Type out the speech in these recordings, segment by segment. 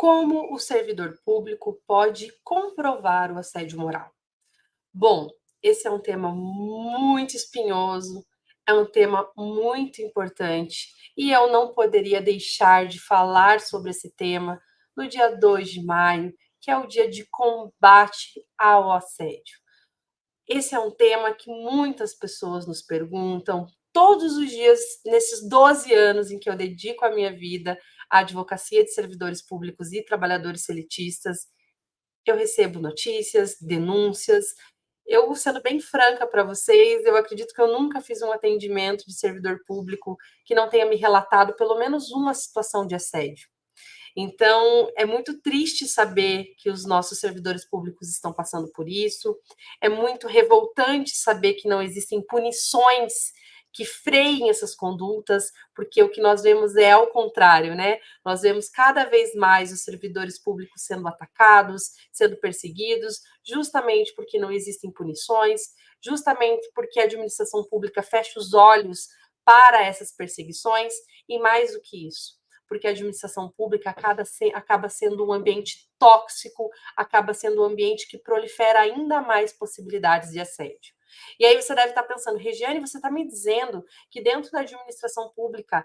Como o servidor público pode comprovar o assédio moral? Bom, esse é um tema muito espinhoso, é um tema muito importante e eu não poderia deixar de falar sobre esse tema no dia 2 de maio, que é o dia de combate ao assédio. Esse é um tema que muitas pessoas nos perguntam todos os dias, nesses 12 anos em que eu dedico a minha vida à advocacia de servidores públicos e trabalhadores seletistas. Eu recebo notícias, denúncias. Eu, sendo bem franca para vocês, eu acredito que eu nunca fiz um atendimento de servidor público que não tenha me relatado pelo menos uma situação de assédio. Então, é muito triste saber que os nossos servidores públicos estão passando por isso. É muito revoltante saber que não existem punições que freiem essas condutas, porque o que nós vemos é ao contrário, né? Nós vemos cada vez mais os servidores públicos sendo atacados, sendo perseguidos, justamente porque não existem punições, justamente porque a administração pública fecha os olhos para essas perseguições, e mais do que isso, porque a administração pública acaba sendo um ambiente tóxico, acaba sendo um ambiente que prolifera ainda mais possibilidades de assédio. E aí você deve estar pensando, Regiane, você está me dizendo que dentro da administração pública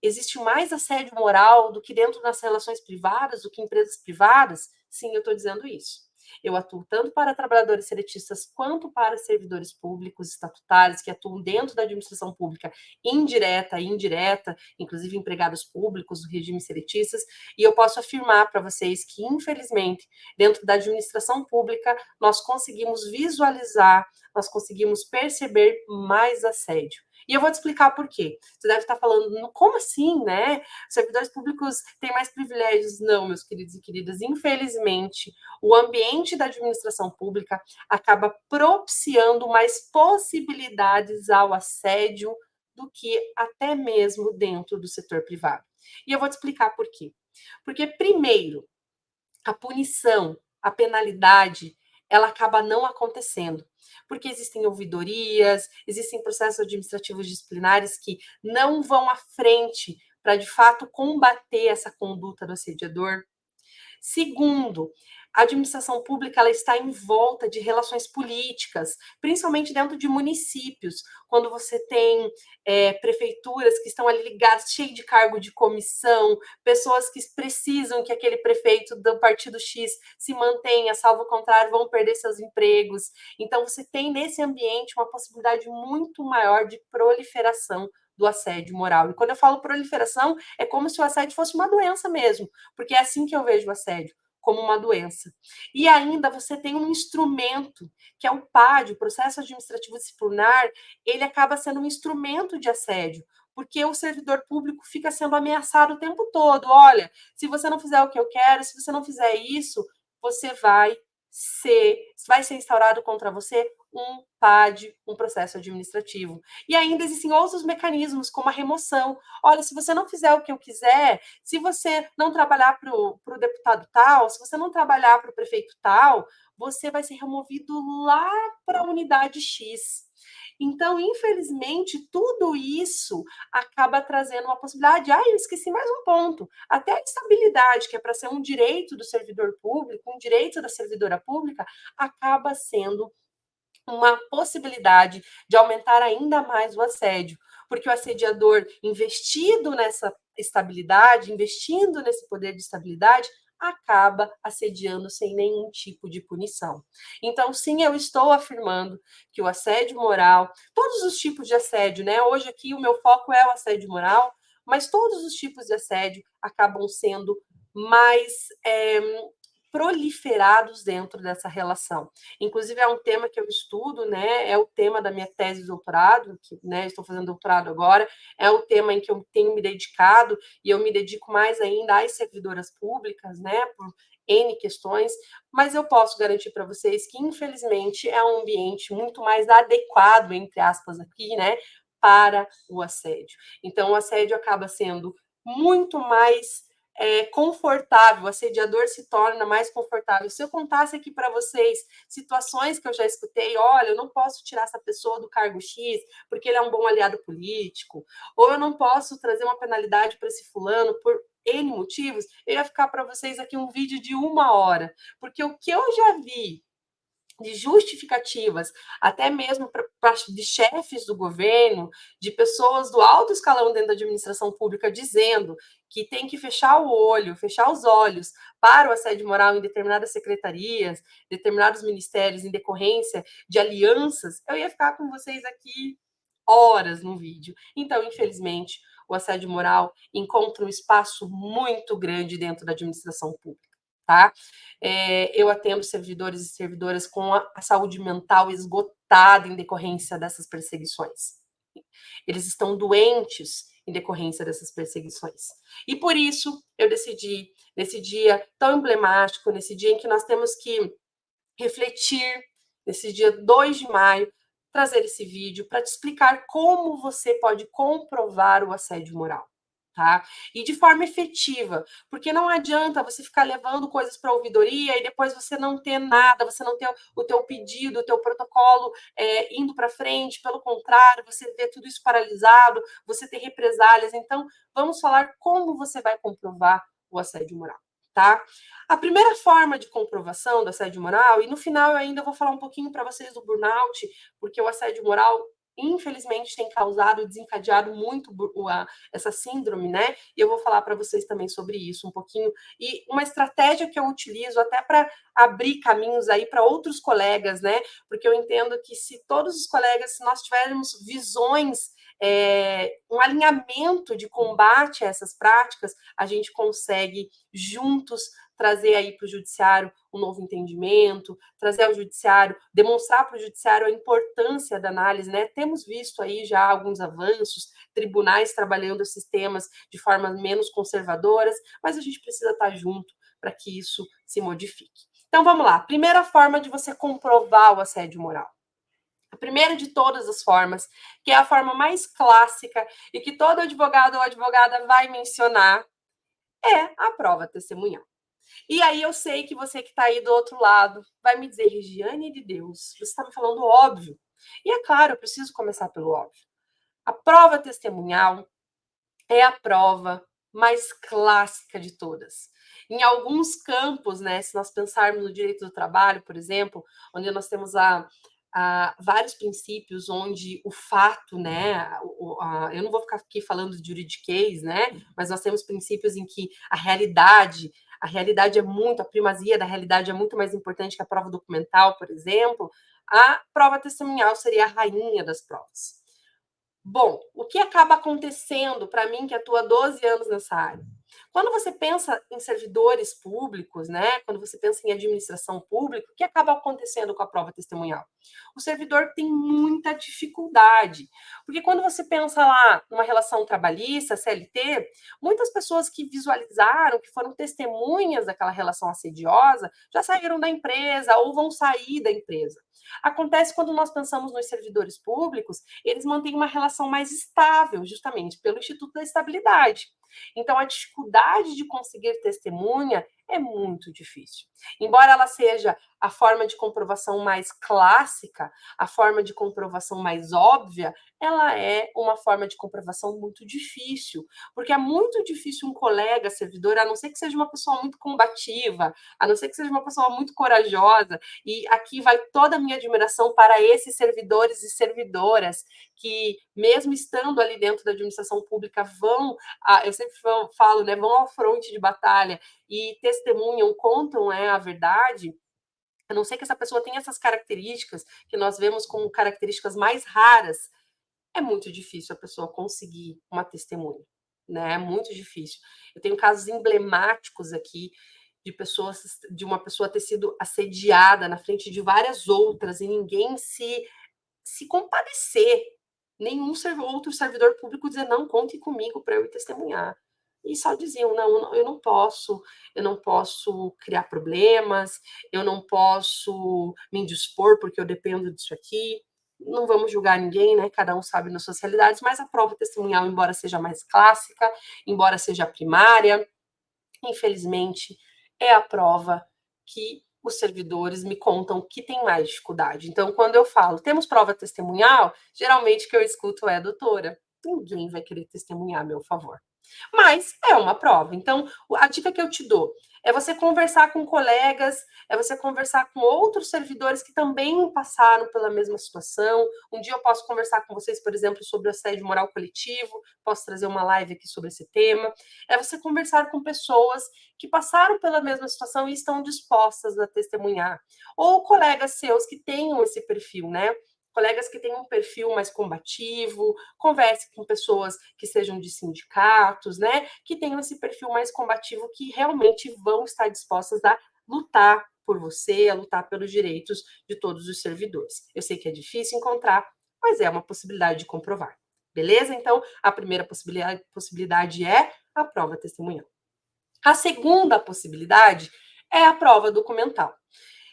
existe mais assédio moral do que dentro das relações privadas, do que empresas privadas? Sim, eu estou dizendo isso. Eu atuo tanto para trabalhadores seletistas quanto para servidores públicos estatutários que atuam dentro da administração pública indireta e indireta, inclusive empregados públicos do regime seletistas, e eu posso afirmar para vocês que, infelizmente, dentro da administração pública, nós conseguimos visualizar, nós conseguimos perceber mais assédio. E eu vou te explicar por quê. Você deve estar falando, como assim, né? Servidores públicos têm mais privilégios? Não, meus queridos e queridas. Infelizmente, o ambiente da administração pública acaba propiciando mais possibilidades ao assédio do que até mesmo dentro do setor privado. E eu vou te explicar por quê. Porque, primeiro, a punição, a penalidade, ela acaba não acontecendo, porque existem ouvidorias, existem processos administrativos disciplinares que não vão à frente para, de fato, combater essa conduta do assediador. Segundo, a administração pública ela está em volta de relações políticas, principalmente dentro de municípios, quando você tem prefeituras que estão ali ligadas, cheias de cargo de comissão, pessoas que precisam que aquele prefeito do partido X se mantenha, salvo o contrário, vão perder seus empregos. Então, você tem nesse ambiente uma possibilidade muito maior de proliferação do assédio moral. E quando eu falo proliferação, é como se o assédio fosse uma doença mesmo, porque é assim que eu vejo o assédio, como uma doença. E ainda você tem um instrumento, que é o PAD, o Processo Administrativo Disciplinar, ele acaba sendo um instrumento de assédio, porque o servidor público fica sendo ameaçado o tempo todo. Olha, se você não fizer o que eu quero, se você não fizer isso, você vai ser instaurado contra você um PAD, um processo administrativo. E ainda existem outros mecanismos, como a remoção. Olha, se você não fizer o que eu quiser, se você não trabalhar para o deputado tal, se você não trabalhar para o prefeito tal, você vai ser removido lá para a unidade X. Então, infelizmente, tudo isso acaba trazendo uma possibilidade. Eu esqueci mais um ponto. Até a estabilidade, que é para ser um direito do servidor público, um direito da servidora pública, acaba sendo uma possibilidade de aumentar ainda mais o assédio, porque o assediador, investido nessa estabilidade, investindo nesse poder de estabilidade, acaba assediando sem nenhum tipo de punição. Então, sim, eu estou afirmando que o assédio moral, todos os tipos de assédio, né? Hoje aqui o meu foco é o assédio moral, mas todos os tipos de assédio acabam sendo mais proliferados dentro dessa relação. Inclusive, é um tema que eu estudo, né? É o tema da minha tese de doutorado, que, né, estou fazendo doutorado agora, é o tema em que eu tenho me dedicado, e eu me dedico mais ainda às servidoras públicas, né? Por N questões, mas eu posso garantir para vocês que, infelizmente, é um ambiente muito mais adequado, entre aspas, aqui, né? Para o assédio. Então, o assédio acaba sendo muito mais confortável, o assediador se torna mais confortável. Se eu contasse aqui para vocês situações que eu já escutei, olha, eu não posso tirar essa pessoa do cargo X porque ele é um bom aliado político, ou eu não posso trazer uma penalidade para esse fulano por N motivos, eu ia ficar para vocês aqui um vídeo de 1 hora, porque o que eu já vi de justificativas, até mesmo de chefes do governo, de pessoas do alto escalão dentro da administração pública, dizendo que tem que fechar o olho, fechar os olhos para o assédio moral em determinadas secretarias, determinados ministérios, em decorrência de alianças, eu ia ficar com vocês aqui horas no vídeo. Então, infelizmente, o assédio moral encontra um espaço muito grande dentro da administração pública, tá? Eu atendo servidores e servidoras com a saúde mental esgotada em decorrência dessas perseguições. Eles estão doentes em decorrência dessas perseguições. E por isso eu decidi, nesse dia tão emblemático, nesse dia em que nós temos que refletir, nesse dia 2 de maio, trazer esse vídeo para te explicar como você pode comprovar o assédio moral. Tá? E de forma efetiva, porque não adianta você ficar levando coisas para a ouvidoria e depois você não ter nada, você não ter o teu pedido, o teu protocolo indo para frente, pelo contrário, você vê tudo isso paralisado, você ter represálias. Então, vamos falar como você vai comprovar o assédio moral. Tá? A primeira forma de comprovação do assédio moral, e no final eu ainda vou falar um pouquinho para vocês do burnout, porque o assédio moral, infelizmente, tem causado e desencadeado muito essa síndrome, né? E eu vou falar para vocês também sobre isso um pouquinho. E uma estratégia que eu utilizo até para abrir caminhos aí para outros colegas, né? Porque eu entendo que se todos os colegas, se nós tivermos visões, um alinhamento de combate a essas práticas, a gente consegue juntos trazer aí para o judiciário um novo entendimento, trazer ao judiciário, demonstrar para o judiciário a importância da análise, né? Temos visto aí já alguns avanços, tribunais trabalhando esses temas de formas menos conservadoras, mas a gente precisa estar junto para que isso se modifique. Então vamos lá, primeira forma de você comprovar o assédio moral. A primeira de todas as formas, que é a forma mais clássica e que todo advogado ou advogada vai mencionar, é a prova testemunhal. E aí eu sei que você que está aí do outro lado vai me dizer, Regiane de Deus, você está me falando óbvio. E é claro, eu preciso começar pelo óbvio. A prova testemunhal é a prova mais clássica de todas. Em alguns campos, né, se nós pensarmos no direito do trabalho, por exemplo, onde nós temos vários princípios onde o fato, né, eu não vou ficar aqui falando de juridiquês, né, mas nós temos princípios em que a realidade é muito, a primazia da realidade é muito mais importante que a prova documental, por exemplo, a prova testemunhal seria a rainha das provas. Bom, o que acaba acontecendo para mim que atua 12 anos nessa área? Quando você pensa em servidores públicos, né? Quando você pensa em administração pública, o que acaba acontecendo com a prova testemunhal? O servidor tem muita dificuldade, porque quando você pensa lá numa relação trabalhista, CLT, muitas pessoas que visualizaram, que foram testemunhas daquela relação assediosa, já saíram da empresa ou vão sair da empresa. Acontece quando nós pensamos nos servidores públicos, eles mantêm uma relação mais estável, justamente pelo Instituto da Estabilidade. Então, a dificuldade de conseguir testemunha é muito difícil. Embora ela seja a forma de comprovação mais clássica, a forma de comprovação mais óbvia, ela é uma forma de comprovação muito difícil, porque é muito difícil um colega servidor, a não ser que seja uma pessoa muito combativa, a não ser que seja uma pessoa muito corajosa, e aqui vai toda a minha admiração para esses servidores e servidoras que, mesmo estando ali dentro da administração pública, eu sempre falo, né, vão ao fronte de batalha e testemunham, contam a verdade, a não ser que essa pessoa tenha essas características, que nós vemos como características mais raras, é muito difícil a pessoa conseguir uma testemunha, né? É muito difícil. Eu tenho casos emblemáticos aqui de uma pessoa ter sido assediada na frente de várias outras e ninguém se compadecer, nenhum outro servidor público dizer não, conte comigo para eu ir testemunhar. E só diziam, não, eu não posso criar problemas, eu não posso me indispor porque eu dependo disso aqui. Não vamos julgar ninguém, né? Cada um sabe nas suas realidades, mas a prova testemunhal, embora seja mais clássica, embora seja primária, infelizmente, é a prova que os servidores me contam que tem mais dificuldade. Então, quando eu falo, temos prova testemunhal, geralmente o que eu escuto é, doutora, ninguém vai querer testemunhar a meu favor. Mas é uma prova. Então, a dica que eu te dou é você conversar com colegas, é você conversar com outros servidores que também passaram pela mesma situação. Um dia eu posso conversar com vocês, por exemplo, sobre o assédio moral coletivo, posso trazer uma live aqui sobre esse tema. É você conversar com pessoas que passaram pela mesma situação e estão dispostas a testemunhar. Ou colegas seus que tenham esse perfil, né? Colegas que tenham um perfil mais combativo, converse com pessoas que sejam de sindicatos, né? Que tenham esse perfil mais combativo, que realmente vão estar dispostas a lutar por você, a lutar pelos direitos de todos os servidores. Eu sei que é difícil encontrar, mas é uma possibilidade de comprovar. Beleza? Então, a primeira possibilidade é a prova testemunhal. A segunda possibilidade é a prova documental.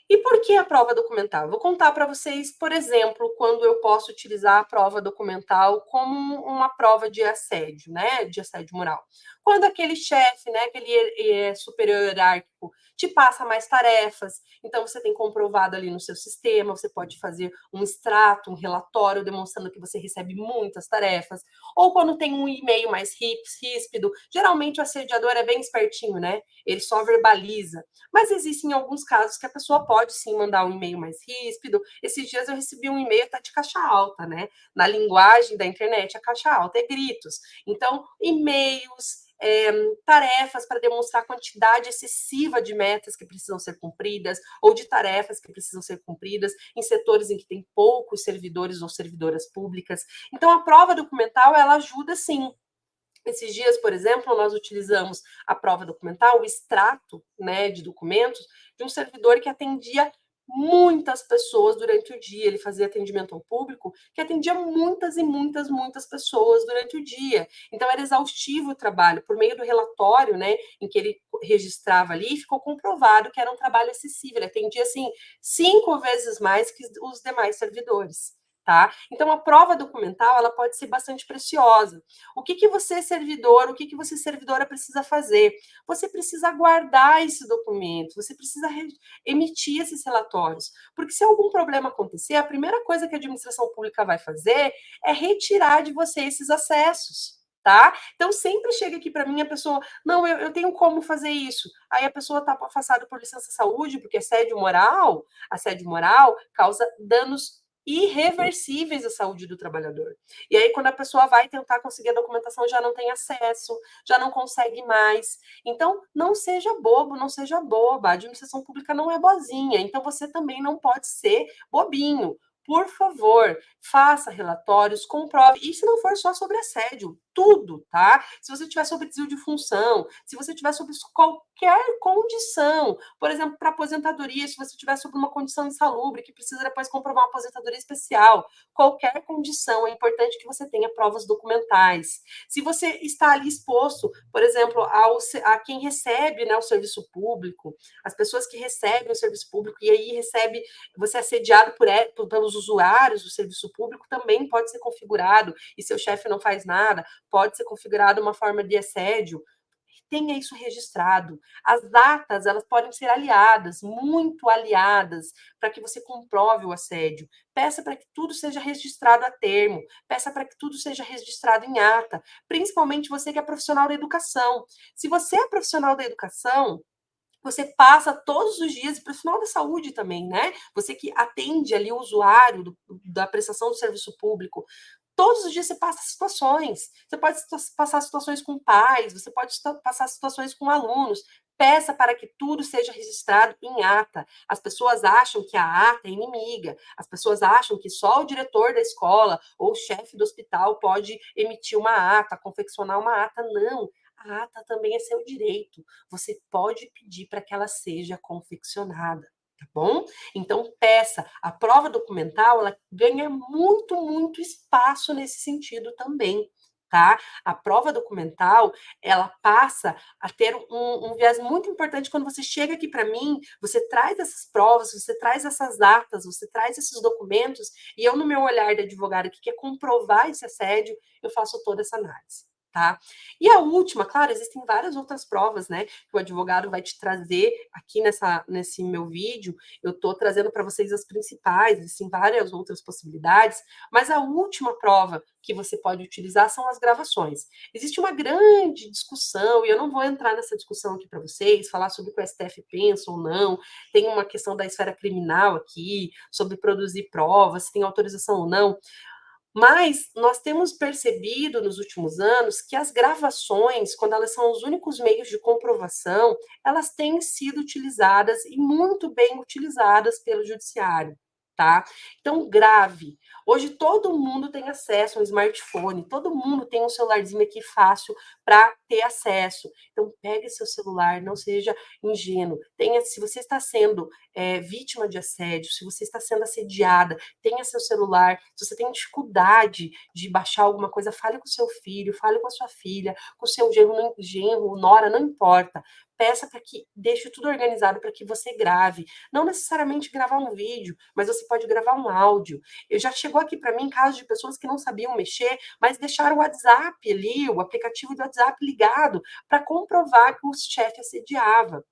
E por que a prova documental? Vou contar para vocês, por exemplo, quando eu posso utilizar a prova documental como uma prova de assédio, né? De assédio moral. Quando aquele chefe, né, aquele superior hierárquico, te passa mais tarefas, então você tem comprovado ali no seu sistema, você pode fazer um extrato, um relatório demonstrando que você recebe muitas tarefas, ou quando tem um e-mail mais ríspido, geralmente o assediador é bem espertinho, né? Ele só verbaliza. Mas existem alguns casos que a pessoa pode sim mandar um e-mail mais ríspido. Esses dias eu recebi um e-mail até de caixa alta, né? Na linguagem da internet, a caixa alta é gritos. Então, e-mails, tarefas para demonstrar a quantidade excessiva de metas que precisam ser cumpridas ou de tarefas que precisam ser cumpridas em setores em que tem poucos servidores ou servidoras públicas. Então, a prova documental, ela ajuda sim. Esses dias, por exemplo, nós utilizamos a prova documental, o extrato, né, de documentos de um servidor que atendia muitas pessoas durante o dia. Ele fazia atendimento ao público, que atendia muitas e muitas, muitas pessoas durante o dia. Então, era exaustivo o trabalho. Por meio do relatório, né, em que ele registrava ali, ficou comprovado que era um trabalho excessivo. Ele atendia, assim, 5 vezes mais que os demais servidores. Tá? Então, a prova documental, ela pode ser bastante preciosa. O que, que você, servidor, o que, que você, servidora, precisa fazer? Você precisa guardar esse documento, você precisa emitir esses relatórios. Porque se algum problema acontecer, a primeira coisa que a administração pública vai fazer é retirar de você esses acessos. Tá? Então, sempre chega aqui para mim a pessoa, não, eu tenho como fazer isso. Aí a pessoa está afastada por licença saúde, porque assédio moral causa danos irreversíveis à saúde do trabalhador. E aí, quando a pessoa vai tentar conseguir a documentação, já não tem acesso, já não consegue mais. Então, não seja bobo, não seja boba. A administração pública não é boazinha. Então, você também não pode ser bobinho. Por favor, faça relatórios, comprove. E se não for só sobre assédio, tudo, tá? Se você tiver sobre desvio de função, se você tiver sobre qualquer condição, por exemplo, para aposentadoria, se você tiver sobre uma condição insalubre que precisa depois comprovar uma aposentadoria especial, qualquer condição, é importante que você tenha provas documentais. Se você está ali exposto, por exemplo, a quem recebe, né, o serviço público, as pessoas que recebem o serviço público e aí você é assediado pelos usuários do serviço público, também pode ser configurado, e seu chefe não faz nada, pode ser configurada uma forma de assédio. Tenha isso registrado. As datas, elas podem ser aliadas, muito aliadas, para que você comprove o assédio. Peça para que tudo seja registrado a termo. Peça para que tudo seja registrado em ata. Principalmente você que é profissional da educação. Se você é profissional da educação, você passa todos os dias, e profissional da saúde também, né? Você que atende ali o usuário da prestação do serviço público, todos os dias você passa situações. Você pode passar situações com pais, você pode passar situações com alunos. Peça para que tudo seja registrado em ata. As pessoas acham que a ata é inimiga. As pessoas acham que só o diretor da escola ou o chefe do hospital pode emitir uma ata, confeccionar uma ata. Não. A ata também é seu direito. Você pode pedir para que ela seja confeccionada, tá bom? Então, peça. A prova documental, ela ganha muito, muito espaço nesse sentido também, tá? A prova documental, ela passa a ter um viés muito importante quando você chega aqui para mim, você traz essas provas, você traz essas datas, você traz esses documentos, e eu, no meu olhar de advogado que quer comprovar esse assédio, eu faço toda essa análise. tá? E a última, claro, existem várias outras provas, né, que o advogado vai te trazer aqui nesse meu vídeo. Eu estou trazendo para vocês as principais, existem várias outras possibilidades, mas a última prova que você pode utilizar são as gravações. Existe uma grande discussão, e eu não vou entrar nessa discussão aqui para vocês, falar sobre o que o STF pensa ou não, tem uma questão da esfera criminal aqui, sobre produzir provas, se tem autorização ou não. Mas nós temos percebido nos últimos anos que as gravações, quando elas são os únicos meios de comprovação, elas têm sido utilizadas e muito bem utilizadas pelo judiciário, tá? Então, grave. Hoje todo mundo tem acesso a um smartphone, todo mundo tem um celularzinho aqui fácil para ter acesso. Então, pegue seu celular, não seja ingênuo. Se você está sendo vítima de assédio, se você está sendo assediada, tenha seu celular. Se você tem dificuldade de baixar alguma coisa, fale com seu filho, fale com a sua filha, com o seu genro, nora, não importa. Peça para que deixe tudo organizado para que você grave. Não necessariamente gravar um vídeo, mas você pode gravar um áudio. Eu já chegou aqui para mim casos de pessoas que não sabiam mexer, mas deixaram o WhatsApp ali, o aplicativo do WhatsApp ligado, para comprovar que o chefe assediava.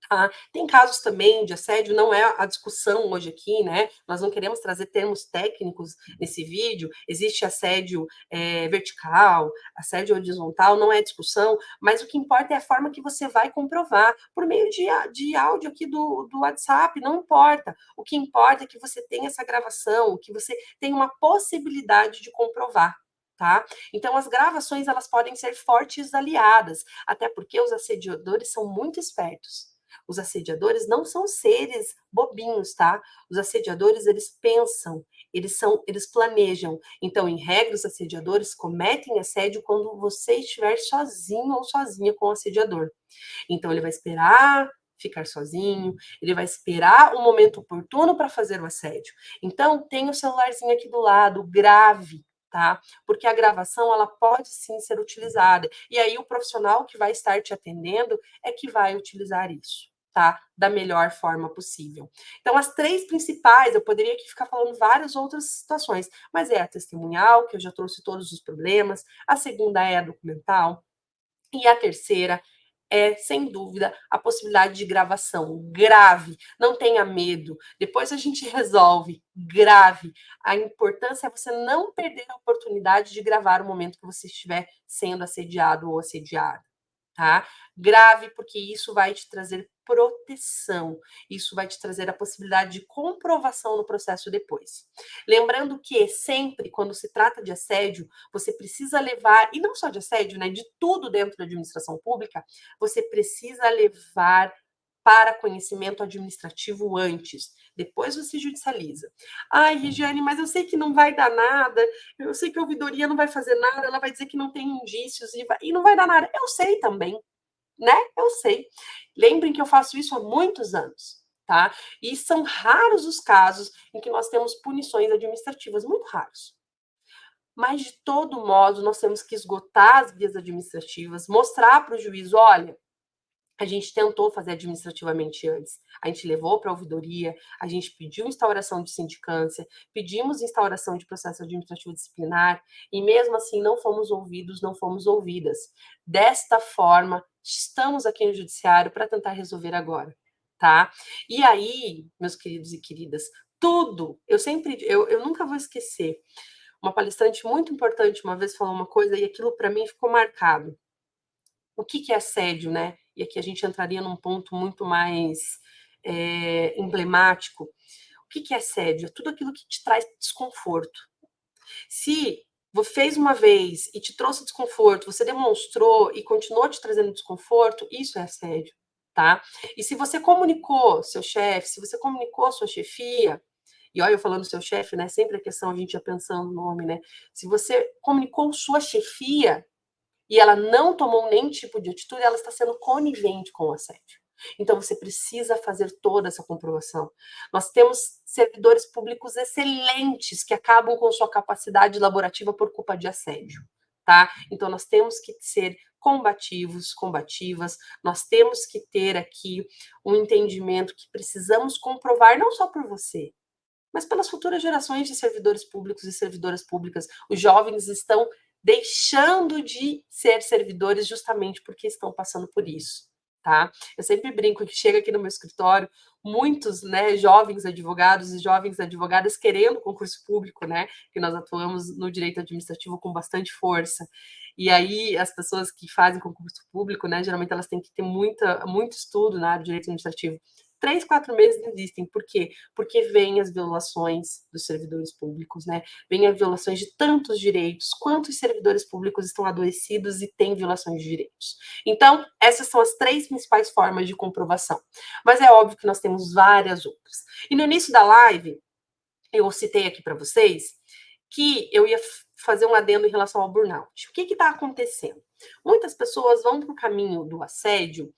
Tá? Tem casos também de assédio, não é a discussão hoje aqui, né? Nós não queremos trazer termos técnicos nesse vídeo. Existe assédio vertical, assédio horizontal, não é discussão, mas o que importa é a forma que você vai comprovar. Por meio de áudio aqui do WhatsApp, não importa. O que importa é que você tenha essa gravação, que você tenha uma possibilidade de comprovar. Tá? Então, as gravações elas podem ser fortes aliadas, até porque os assediadores são muito espertos. Os assediadores não são seres bobinhos, tá? Os assediadores, eles pensam, eles planejam. Então, em regra, os assediadores cometem assédio quando você estiver sozinho ou sozinha com o assediador. Então, ele vai esperar ficar sozinho, ele vai esperar o momento oportuno para fazer o assédio. Então, tem o celularzinho aqui do lado, grave, tá? Porque a gravação, ela pode sim ser utilizada. E aí, o profissional que vai estar te atendendo é que vai utilizar isso. Tá? Da melhor forma possível. Então, as três principais, eu poderia aqui ficar falando várias outras situações, mas é a testemunhal, que eu já trouxe todos os problemas, a segunda é a documental, e a terceira é, sem dúvida, a possibilidade de gravação. Grave, não tenha medo. Depois a gente resolve. Grave. A importância é você não perder a oportunidade de gravar o momento que você estiver sendo assediado ou assediada. Tá? Grave, porque isso vai te trazer proteção, isso vai te trazer a possibilidade de comprovação no processo depois. Lembrando que sempre, quando se trata de assédio, você precisa levar, e não só de assédio, né, de tudo dentro da administração pública, você precisa levar para conhecimento administrativo antes. Depois você judicializa. Ai, Regiane, mas eu sei que não vai dar nada, eu sei que a ouvidoria não vai fazer nada, ela vai dizer que não tem indícios e não vai dar nada. Eu sei também, né? Eu sei. Lembrem que eu faço isso há muitos anos, tá? E são raros os casos em que nós temos punições administrativas, muito raros. Mas, de todo modo, nós temos que esgotar as vias administrativas, mostrar para o juiz, olha, a gente tentou fazer administrativamente antes. A gente levou para a ouvidoria, a gente pediu instauração de sindicância, pedimos instauração de processo administrativo disciplinar e mesmo assim não fomos ouvidos, não fomos ouvidas. Desta forma, estamos aqui no judiciário para tentar resolver agora, tá? E aí, meus queridos e queridas, tudo, eu nunca vou esquecer. Uma palestrante muito importante uma vez falou uma coisa e aquilo para mim ficou marcado. O que é assédio, né? E aqui a gente entraria num ponto muito mais emblemático. O que é assédio? É tudo aquilo que te traz desconforto. Se você fez uma vez e te trouxe desconforto, você demonstrou e continuou te trazendo desconforto, isso é assédio, tá? E se você comunicou seu chefe, se você comunicou sua chefia, e olha eu falando seu chefe, né? Sempre a questão a gente já pensando no nome, né? Se você comunicou sua chefia, e ela não tomou nenhum tipo de atitude, ela está sendo conivente com o assédio. Então, você precisa fazer toda essa comprovação. Nós temos servidores públicos excelentes que acabam com sua capacidade laborativa por culpa de assédio, tá? Então, nós temos que ser combativos, combativas, nós temos que ter aqui um entendimento que precisamos comprovar não só por você, mas pelas futuras gerações de servidores públicos e servidoras públicas. Os jovens estão deixando de ser servidores justamente porque estão passando por isso, tá? Eu sempre brinco que chega aqui no meu escritório muitos, né, jovens advogados e jovens advogadas querendo concurso público, né, que nós atuamos no direito administrativo com bastante força. E aí as pessoas que fazem concurso público, né, geralmente elas têm que ter muito estudo na área de direito administrativo. 3, 4 meses desistem. Por quê? Porque vêm as violações dos servidores públicos, né? Vêm as violações de tantos direitos. Quantos servidores públicos estão adoecidos e têm violações de direitos? Então, essas são as 3 principais formas de comprovação. Mas é óbvio que nós temos várias outras. E no início da live, eu citei aqui para vocês que eu ia fazer um adendo em relação ao burnout. O que está acontecendo? Muitas pessoas vão para o caminho do assédio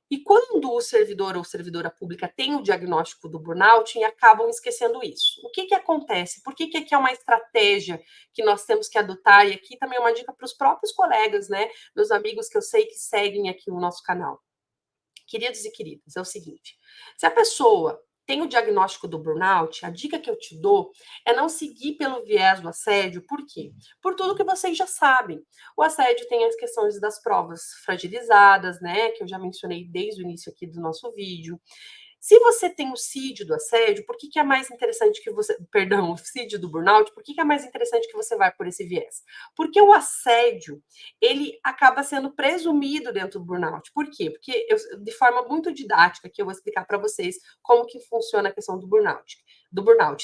e quando o servidor ou servidora pública tem o diagnóstico do burnout, acabam esquecendo isso. O que acontece? Por que aqui é uma estratégia que nós temos que adotar? E aqui também é uma dica para os próprios colegas, né? Meus amigos que eu sei que seguem aqui o nosso canal. Queridos e queridas, é o seguinte: se a pessoa tem o diagnóstico do burnout, a dica que eu te dou é não seguir pelo viés do assédio. Por quê? Por tudo que vocês já sabem. O assédio tem as questões das provas fragilizadas, né? Que eu já mencionei desde o início aqui do nosso vídeo. Se você tem o CID do assédio, por que é mais interessante que você. Perdão, o CID do burnout, por que é mais interessante que você vá por esse viés? Porque o assédio, ele acaba sendo presumido dentro do burnout. Por quê? Porque de forma muito didática, que eu vou explicar para vocês como que funciona a questão do burnout.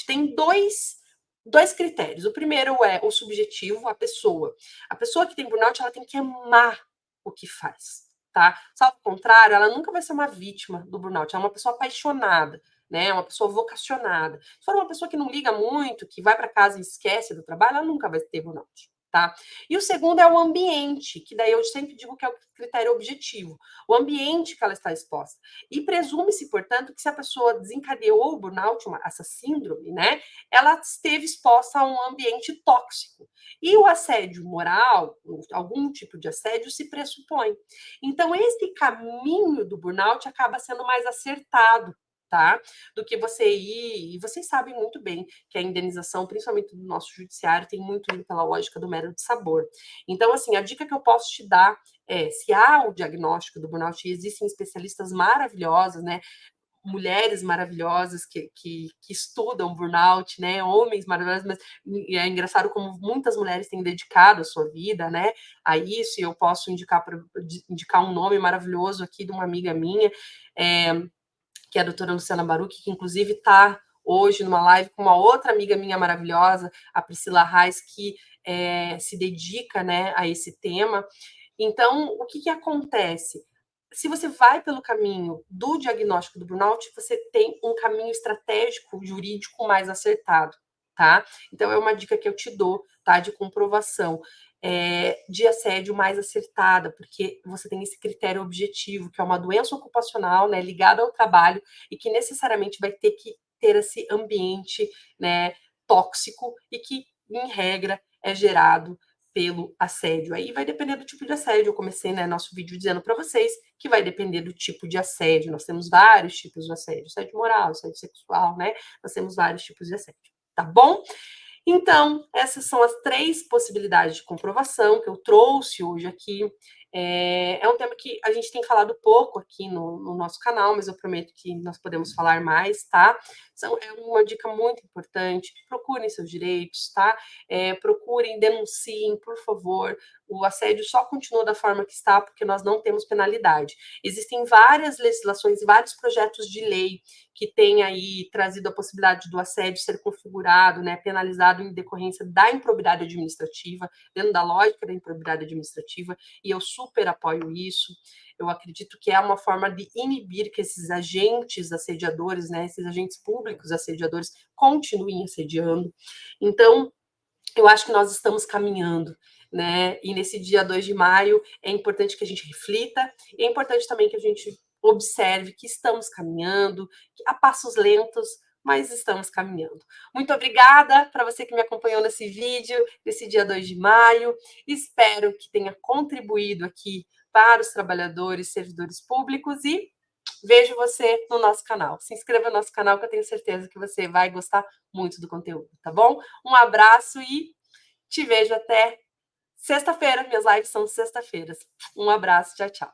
Tem dois critérios. O primeiro é o subjetivo, a pessoa. A pessoa que tem burnout, ela tem que amar o que faz. Tá? Só ao contrário, ela nunca vai ser uma vítima do burnout, ela é uma pessoa apaixonada, né? Uma pessoa vocacionada. Se for uma pessoa que não liga muito, que vai para casa e esquece do trabalho, ela nunca vai ter burnout. Tá? E o segundo é o ambiente, que daí eu sempre digo que é o critério objetivo, o ambiente que ela está exposta. E presume-se, portanto, que se a pessoa desencadeou o burnout, essa síndrome, né, ela esteve exposta a um ambiente tóxico. E o assédio moral, algum tipo de assédio, se pressupõe. Então, esse caminho do burnout acaba sendo mais acertado, tá? Do que você ir. E vocês sabem muito bem que a indenização, principalmente do nosso judiciário, tem muito indo pela lógica do mero de sabor. Então, assim, a dica que eu posso te dar é: se há o diagnóstico do burnout, e existem especialistas maravilhosas, né? Mulheres maravilhosas que estudam burnout, né? Homens maravilhosos, mas é engraçado como muitas mulheres têm dedicado a sua vida, né, a isso, e eu posso indicar um nome maravilhoso aqui de uma amiga minha, que é a doutora Luciana Baruch, que inclusive está hoje numa live com uma outra amiga minha maravilhosa, a Priscila Reis, que se dedica, né, a esse tema. Então, o que acontece? Se você vai pelo caminho do diagnóstico do burnout, você tem um caminho estratégico jurídico mais acertado, tá? Então, é uma dica que eu te dou, tá? De comprovação de assédio mais acertada, porque você tem esse critério objetivo, que é uma doença ocupacional, né, ligada ao trabalho, e que necessariamente vai ter que ter esse ambiente, né, tóxico e que, em regra, é gerado pelo assédio. Aí vai depender do tipo de assédio. Eu comecei, né, nosso vídeo dizendo para vocês que vai depender do tipo de assédio. Nós temos vários tipos de assédio: assédio moral, assédio sexual, né? Nós temos vários tipos de assédio, tá bom? Então, essas são as 3 possibilidades de comprovação que eu trouxe hoje aqui. É um tema que a gente tem falado pouco aqui no nosso canal, mas eu prometo que nós podemos falar mais, tá? É uma dica muito importante. Procurem seus direitos, tá? Procurem, denunciem, por favor. O assédio só continua da forma que está porque nós não temos penalidade. Existem várias legislações e vários projetos de lei que têm aí trazido a possibilidade do assédio ser configurado, né, penalizado em decorrência da improbidade administrativa, dentro da lógica da improbidade administrativa, e eu super apoio isso. Eu acredito que é uma forma de inibir que esses agentes assediadores, né, esses agentes públicos assediadores, continuem assediando. Então, eu acho que nós estamos caminhando, né? E nesse dia 2 de maio é importante que a gente reflita, e é importante também que a gente observe que estamos caminhando, a passos lentos, mas estamos caminhando. Muito obrigada para você que me acompanhou nesse vídeo, nesse dia 2 de maio. Espero que tenha contribuído aqui para os trabalhadores, servidores públicos, e vejo você no nosso canal. Se inscreva no nosso canal, que eu tenho certeza que você vai gostar muito do conteúdo, tá bom? Um abraço e te vejo até Sexta-feira, minhas lives são sexta-feiras. Um abraço, tchau, tchau.